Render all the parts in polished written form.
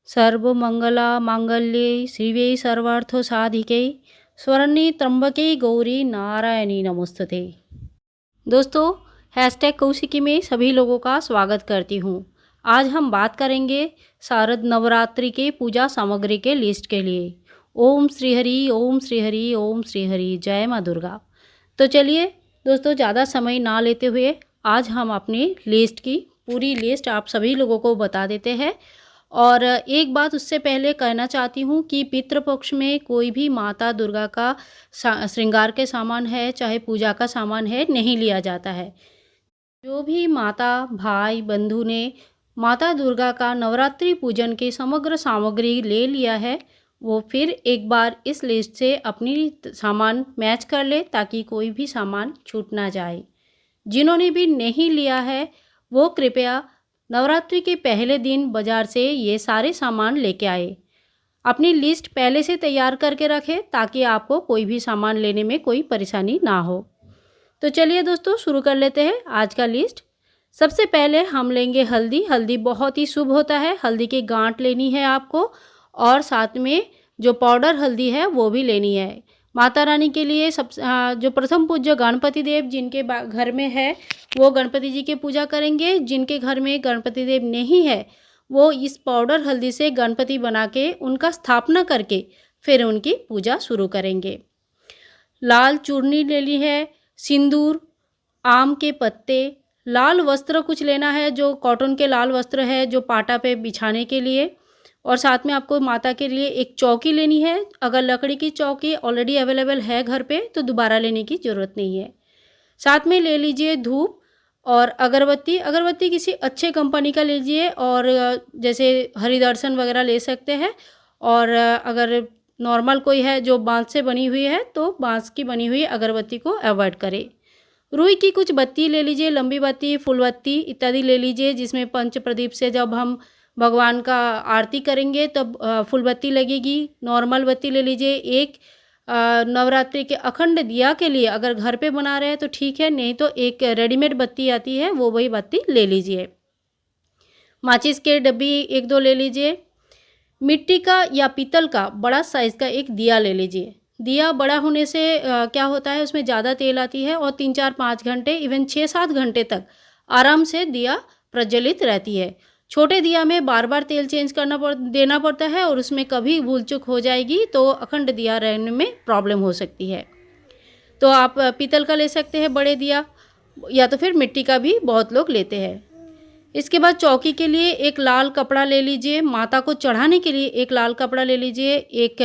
सर्वमंगला मांगल्ये शिवे सर्वार्थ साधिके शरण्ये त्र्यंबके गौरी नारायणी नमोस्तुते। दोस्तों, हैशटैग कौशिकी में सभी लोगों का स्वागत करती हूँ। आज हम बात करेंगे शारद नवरात्रि के पूजा सामग्री के लिस्ट के लिए। ओम श्री हरि, ओम श्री हरि, ओम श्री हरि, जय माँ दुर्गा। तो चलिए दोस्तों, ज़्यादा समय ना लेते हुए आज हम अपनी लिस्ट की पूरी लिस्ट आप सभी लोगों को बता देते हैं। और एक बात उससे पहले कहना चाहती हूँ कि पितृपक्ष में कोई भी माता दुर्गा का श्रृंगार के सामान है, चाहे पूजा का सामान है, नहीं लिया जाता है। जो भी माता भाई बंधु ने माता दुर्गा का नवरात्रि पूजन की समग्र सामग्री ले लिया है, वो फिर एक बार इस लिस्ट से अपनी सामान मैच कर ले ताकि कोई भी सामान छूट ना जाए। जिन्होंने भी नहीं लिया है वो कृपया नवरात्रि के पहले दिन बाज़ार से ये सारे सामान लेके आए। अपनी लिस्ट पहले से तैयार करके रखें ताकि आपको कोई भी सामान लेने में कोई परेशानी ना हो। तो चलिए दोस्तों, शुरू कर लेते हैं आज का लिस्ट। सबसे पहले हम लेंगे हल्दी। हल्दी बहुत ही शुभ होता है। हल्दी की गांठ लेनी है आपको और साथ में जो पाउडर हल्दी है वो भी लेनी है। माता रानी के लिए जो प्रथम पूज्य गणपति देव जिनके घर में है वो गणपति जी की पूजा करेंगे। जिनके घर में गणपति देव नहीं है वो इस पाउडर हल्दी से गणपति बना के उनका स्थापना करके फिर उनकी पूजा शुरू करेंगे। लाल चूर्णी लेनी है, सिंदूर, आम के पत्ते, लाल वस्त्र कुछ लेना है, जो कॉटन के लाल वस्त्र है जो पाटा पे बिछाने के लिए। और साथ में आपको माता के लिए एक चौकी लेनी है। अगर लकड़ी की चौकी ऑलरेडी अवेलेबल है घर पे तो दोबारा लेने की ज़रूरत नहीं है। साथ में ले लीजिए धूप और अगरबत्ती। अगरबत्ती किसी अच्छे कंपनी का लीजिए और जैसे हरिदर्शन वगैरह ले सकते हैं। और अगर नॉर्मल कोई है जो बांस से बनी हुई है तो बांस की बनी हुई अगरबत्ती को अवॉइड करें। रुई की कुछ बत्ती ले लीजिए, लंबी बत्ती, फुल बत्ती इत्यादि ले लीजिए, जिसमें पंच प्रदीप से जब हम भगवान का आरती करेंगे तब फुल बत्ती लगेगी। नॉर्मल बत्ती ले लीजिए एक। नवरात्रि के अखंड दिया के लिए अगर घर पे बना रहे हैं तो ठीक है, नहीं तो एक रेडीमेड बत्ती आती है वो वही बत्ती ले लीजिए। माचिस के डब्बी एक दो ले लीजिए। मिट्टी का या पीतल का बड़ा साइज़ का एक दिया ले लीजिए। दिया बड़ा होने से क्या होता है, उसमें ज़्यादा तेल आती है और 3-4-5 घंटे इवन 6-7 घंटे तक आराम से दिया प्रज्वलित रहती है। छोटे दिया में बार बार तेल चेंज देना पड़ता है और उसमें कभी भूल चूक हो जाएगी तो अखंड दिया रहने में प्रॉब्लम हो सकती है। तो आप पीतल का ले सकते हैं बड़े दिया, या तो फिर मिट्टी का भी बहुत लोग लेते हैं। इसके बाद चौकी के लिए एक लाल कपड़ा ले लीजिए। माता को चढ़ाने के लिए एक लाल कपड़ा ले लीजिए। एक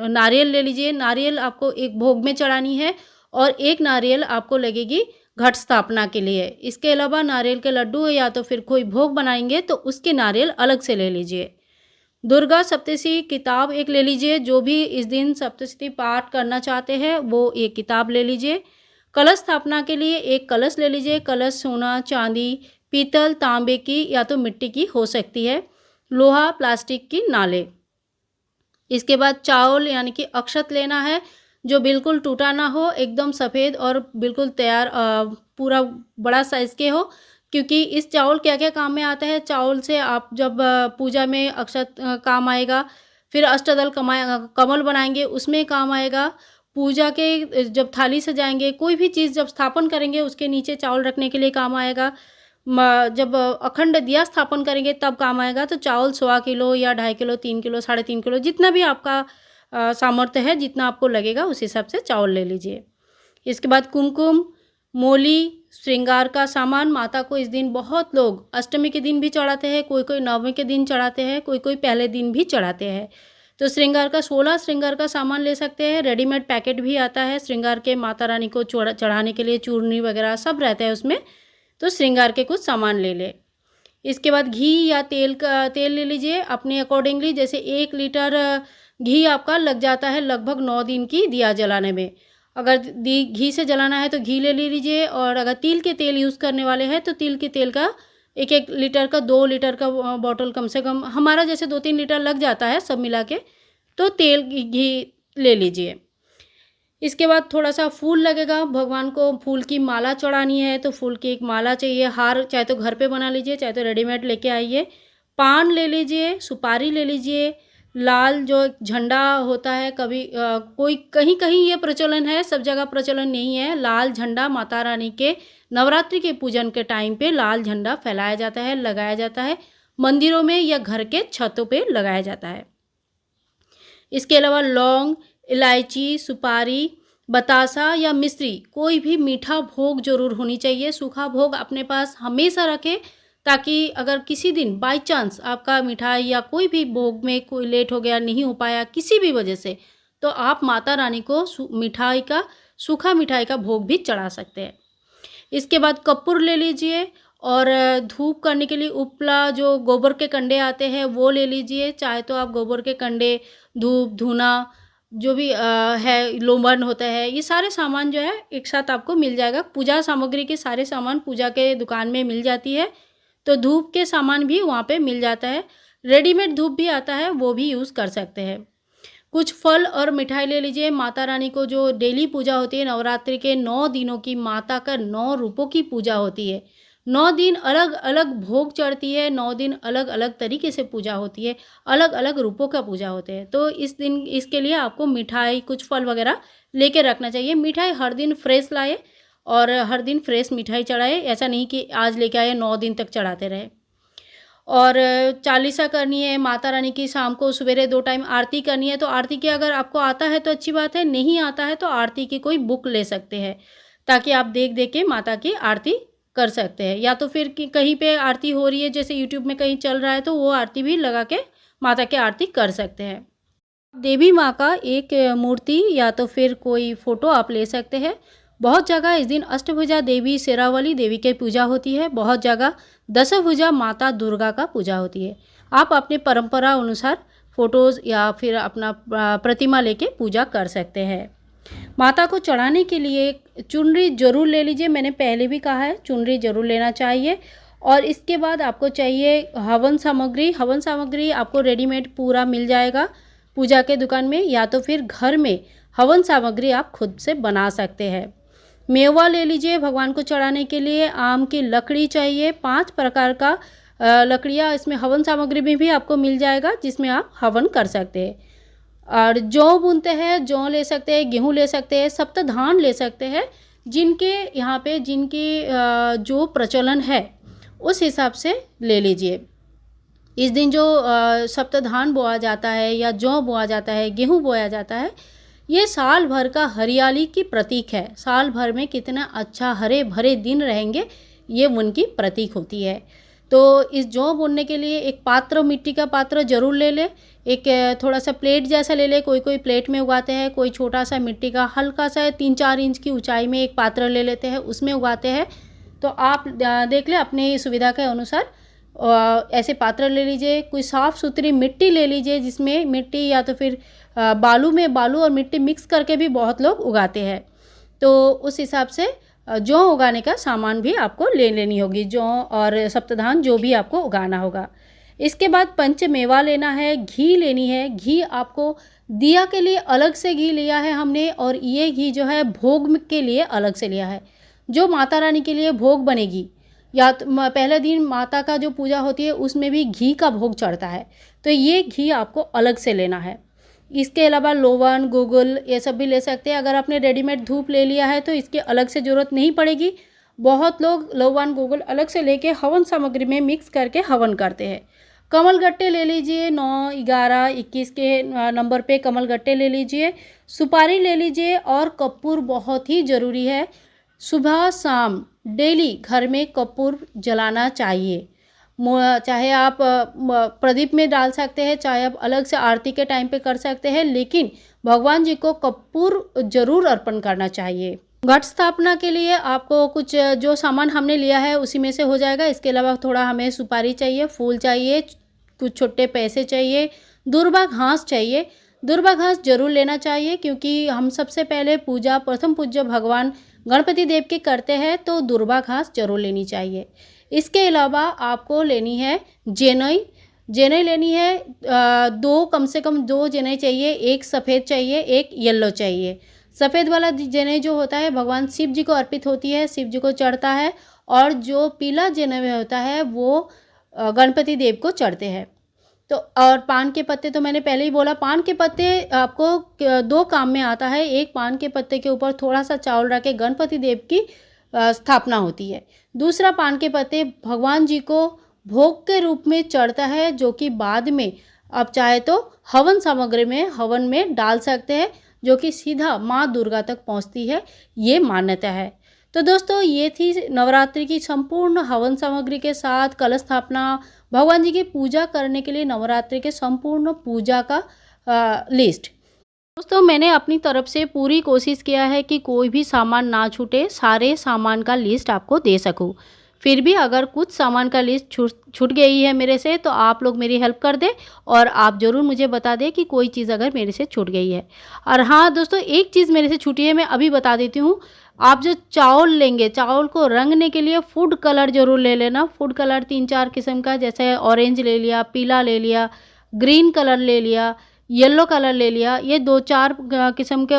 नारियल ले लीजिए। नारियल आपको एक भोग में चढ़ानी है और एक नारियल आपको लगेगी घट स्थापना के लिए। इसके अलावा नारियल के लड्डू या तो फिर कोई भोग बनाएंगे तो उसके नारियल अलग से ले लीजिए। दुर्गा सप्तशती किताब एक ले लीजिए। जो भी इस दिन सप्तशती पाठ करना चाहते हैं वो एक किताब ले लीजिए। कलश स्थापना के लिए एक कलश ले लीजिए। कलश सोना, चांदी, पीतल, तांबे की या तो मिट्टी की हो सकती है, लोहा, प्लास्टिक की ना ले। इसके बाद चावल यानी कि अक्षत लेना है जो बिल्कुल टूटा ना हो, एकदम सफ़ेद और बिल्कुल तैयार पूरा बड़ा साइज़ के हो। क्योंकि इस चावल क्या क्या काम में आता है, चावल से आप जब पूजा में अक्षत काम आएगा, फिर अष्टदल कमल बनाएंगे उसमें काम आएगा। पूजा के जब थाली सजाएंगे, कोई भी चीज़ जब स्थापन करेंगे उसके नीचे चावल रखने के लिए काम आएगा। जब अखंड दिया स्थापन करेंगे तब काम आएगा। तो चावल 1.25 किलो या 2.5 किलो, 3 किलो, 3.5 किलो, जितना भी आपका सामर्थ्य है, जितना आपको लगेगा उस हिसाब से चावल ले लीजिए। इसके बाद कुमकुम, मोली, श्रृंगार का सामान माता को इस दिन बहुत लोग अष्टमी के दिन भी चढ़ाते हैं, कोई कोई नवमी के दिन चढ़ाते हैं, कोई कोई पहले दिन भी चढ़ाते हैं। तो श्रृंगार का 16 श्रृंगार का सामान ले सकते हैं। रेडीमेड पैकेट भी आता है श्रृंगार के, माता रानी को चढ़ाने के लिए चूर्णी वगैरह सब रहता है उसमें। तो श्रृंगार के कुछ सामान ले ले। इसके बाद घी या तेल ले लीजिए अपने अकॉर्डिंगली। जैसे 1 लीटर घी आपका लग जाता है लगभग 9 दिन की दिया जलाने में। अगर घी से जलाना है तो घी ले लीजिए, और अगर तिल के तेल यूज़ करने वाले हैं तो तिल के तेल का 1-1 लीटर का 2 लीटर का बॉटल कम से कम, हमारा जैसे 2-3 लीटर लग जाता है सब मिला के, तो तेल घी ले लीजिए। इसके बाद थोड़ा सा फूल लगेगा, भगवान को फूल की माला चढ़ानी है तो फूल की एक माला चाहिए। हार चाहे तो घर पे बना लीजिए, चाहे तो रेडीमेड लेके आइए। पान ले लीजिए, सुपारी ले लीजिए, लाल जो झंडा होता है, कभी कोई कहीं कहीं ये प्रचलन है, सब जगह प्रचलन नहीं है। लाल झंडा माता रानी के नवरात्रि के पूजन के टाइम पे लाल झंडा फैलाया जाता है, लगाया जाता है, मंदिरों में या घर के छतों पे लगाया जाता है। इसके अलावा लौंग, इलायची, सुपारी, बतासा या मिश्री, कोई भी मीठा भोग जरूर होनी चाहिए। सूखा भोग अपने पास हमेशा रखें, ताकि अगर किसी दिन बाय चांस आपका मिठाई या कोई भी भोग में कोई लेट हो गया, नहीं हो पाया किसी भी वजह से, तो आप माता रानी को मिठाई का, सूखा मिठाई का भोग भी चढ़ा सकते हैं। इसके बाद कपूर ले लीजिए और धूप करने के लिए उपला, जो गोबर के कंडे आते हैं वो ले लीजिए। चाहे तो आप गोबर के कंडे, धूप, धूना, जो भी है, लोमन होता है, ये सारे सामान जो है एक साथ आपको मिल जाएगा। पूजा सामग्री के सारे सामान पूजा के दुकान में मिल जाती है, तो धूप के सामान भी वहाँ पे मिल जाता है। रेडीमेड धूप भी आता है, वो भी यूज़ कर सकते हैं। कुछ फल और मिठाई ले लीजिए। माता रानी को जो डेली पूजा होती है, नवरात्रि के 9 दिनों की माता का 9 रूपों की पूजा होती है। 9 दिन अलग अलग भोग चढ़ती है, 9 दिन अलग अलग तरीके से पूजा होती है, अलग अलग रूपों का पूजा होते हैं। तो इस दिन इसके लिए आपको मिठाई, कुछ फल वगैरह लेके रखना चाहिए। मिठाई हर दिन फ्रेश लाए और हर दिन फ्रेश मिठाई चढ़ाए, ऐसा नहीं कि आज लेके आए 9 दिन तक चढ़ाते रहे। और चालीसा करनी है माता रानी की, शाम को सवेरे 2 टाइम आरती करनी है। तो आरती की अगर आपको आता है तो अच्छी बात है, नहीं आता है तो आरती की कोई बुक ले सकते हैं, ताकि आप देख देख के माता की आरती कर सकते हैं। या तो फिर कि कहीं पे आरती हो रही है, जैसे यूट्यूब में कहीं चल रहा है, तो वो आरती भी लगा के माता की आरती कर सकते हैं। देवी माँ का एक मूर्ति या तो फिर कोई फ़ोटो आप ले सकते हैं। बहुत जगह इस दिन अष्टभुजा देवी, शेरावाली देवी की पूजा होती है। बहुत जगह दशभुजा माता दुर्गा का पूजा होती है। आप अपने परंपरा अनुसार फ़ोटोज़ या फिर अपना प्रतिमा लेके पूजा कर सकते हैं। माता को चढ़ाने के लिए चुनरी ज़रूर ले लीजिए। मैंने पहले भी कहा है, चुनरी ज़रूर लेना चाहिए। और इसके बाद आपको चाहिए हवन सामग्री। हवन सामग्री आपको रेडीमेड पूरा मिल जाएगा पूजा के दुकान में, या तो फिर घर में हवन सामग्री आप खुद से बना सकते हैं। मेवा ले लीजिए भगवान को चढ़ाने के लिए। आम की लकड़ी चाहिए, 5 प्रकार का लकड़ियाँ इसमें हवन सामग्री में भी आपको मिल जाएगा, जिसमें आप हवन कर सकते हैं। और जौ बुनते हैं, जौ ले सकते हैं, गेहूँ ले सकते हैं, सप्तधान ले सकते हैं। जिनके यहाँ पे जिनकी जो प्रचलन है उस हिसाब से ले लीजिए। इस दिन जो सप्तधान बोया जाता है या जौ बोया जाता है, गेहूँ बोया जाता है, ये साल भर का हरियाली की प्रतीक है। साल भर में कितना अच्छा हरे भरे दिन रहेंगे, ये उनकी प्रतीक होती है। तो इस जौ बोने के लिए एक पात्र, मिट्टी का पात्र ज़रूर ले ले। एक थोड़ा सा प्लेट जैसा ले ले, कोई कोई प्लेट में उगाते हैं, कोई छोटा सा मिट्टी का हल्का सा 3-4 इंच की ऊंचाई में एक पात्र ले लेते हैं, उसमें उगाते हैं। तो आप देख ले अपनी सुविधा के अनुसार ऐसे पात्र ले लीजिए। कोई साफ़ सुथरी मिट्टी ले लीजिए, जिसमें मिट्टी या तो फिर बालू में बालू और मिट्टी मिक्स करके भी बहुत लोग उगाते हैं। तो उस हिसाब से जौ उगाने का सामान भी आपको ले लेनी होगी, जौ और सप्तधान जो भी आपको उगाना होगा। इसके बाद पंच मेवा लेना है, घी लेनी है। घी आपको दिया के लिए अलग से घी लिया है हमने, और ये घी जो है भोग के लिए अलग से लिया है। जो माता रानी के लिए भोग बनेगी, या तो पहले दिन माता का जो पूजा होती है उसमें भी घी का भोग चढ़ता है, तो ये घी आपको अलग से लेना है। इसके अलावा लोवन, गुगुल, ये सब भी ले सकते हैं। अगर आपने रेडीमेड धूप ले लिया है तो इसकी अलग से ज़रूरत नहीं पड़ेगी। बहुत लोग लोवन, गुगुल अलग से लेके हवन सामग्री में मिक्स करके हवन करते हैं। कमल गट्टे ले लीजिए, 9, 11, 21 के नंबर पे कमल गट्टे ले लीजिए। सुपारी ले लीजिए, और कपूर बहुत ही ज़रूरी है। सुबह शाम डेली घर में कपूर जलाना चाहिए। चाहे आप प्रदीप में डाल सकते हैं, चाहे आप अलग से आरती के टाइम पे कर सकते हैं, लेकिन भगवान जी को कपूर जरूर अर्पण करना चाहिए। घट स्थापना के लिए आपको कुछ जो सामान हमने लिया है उसी में से हो जाएगा। इसके अलावा थोड़ा हमें सुपारी चाहिए, फूल चाहिए, कुछ छोटे पैसे चाहिए, दुर्वा घास चाहिए। दुर्वा घास जरूर लेना चाहिए, क्योंकि हम सबसे पहले पूजा प्रथम पूज्य भगवान गणपति देव की करते हैं, तो दुर्वा घास जरूर लेनी चाहिए। इसके अलावा आपको लेनी है जेनई। जेनई लेनी है, 2 कम से कम 2 जेनई चाहिए। एक सफ़ेद चाहिए, एक येलो चाहिए। सफ़ेद वाला जेनई जो होता है भगवान शिव जी को अर्पित होती है, शिव जी को चढ़ता है। और जो पीला जेनई होता है वो गणपति देव को चढ़ते हैं। तो और पान के पत्ते तो मैंने पहले ही बोला, पान के पत्ते आपको 2 काम में आता है। एक, पान के पत्ते के ऊपर थोड़ा सा चावल रख के गणपति देव की स्थापना होती है। दूसरा, पान के पत्ते भगवान जी को भोग के रूप में चढ़ता है, जो कि बाद में आप चाहे तो हवन सामग्री में हवन में डाल सकते हैं, जो कि सीधा माँ दुर्गा तक पहुँचती है, ये मान्यता है। तो दोस्तों, ये थी नवरात्रि की संपूर्ण हवन सामग्री के साथ कलश स्थापना, भगवान जी की पूजा करने के लिए नवरात्रि के संपूर्ण पूजा का लिस्ट। दोस्तों, मैंने अपनी तरफ से पूरी कोशिश किया है कि कोई भी सामान ना छूटे, सारे सामान का लिस्ट आपको दे सकूं। फिर भी अगर कुछ सामान का लिस्ट छूट गई है मेरे से, तो आप लोग मेरी हेल्प कर दें और आप ज़रूर मुझे बता दें कि कोई चीज़ अगर मेरे से छूट गई है। और हाँ दोस्तों, एक चीज़ मेरे से छूटी है, मैं अभी बता देती हूँ। आप जो चावल लेंगे, चावल को रंगने के लिए फूड कलर ज़रूर ले लेना। फूड कलर 3-4 किस्म का, जैसे ऑरेंज ले लिया, पीला ले लिया, ग्रीन कलर ले लिया, येलो कलर ले लिया। ये 2-4 किस्म के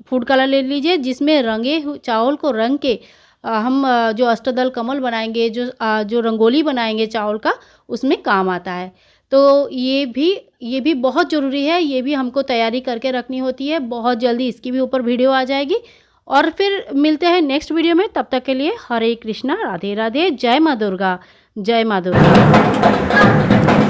फूड कलर ले लीजिए, जिसमें रंगे चावल को रंग के हम जो अष्टदल कमल बनाएंगे, जो रंगोली बनाएंगे चावल का, उसमें काम आता है। तो ये भी बहुत ज़रूरी है। ये भी हमको तैयारी करके रखनी होती है। बहुत जल्दी इसकी भी ऊपर वीडियो आ जाएगी। और फिर मिलते हैं नेक्स्ट वीडियो में। तब तक के लिए हरे कृष्णा, राधे राधे, जय माँ दुर्गा, जय माँ दुर्गा।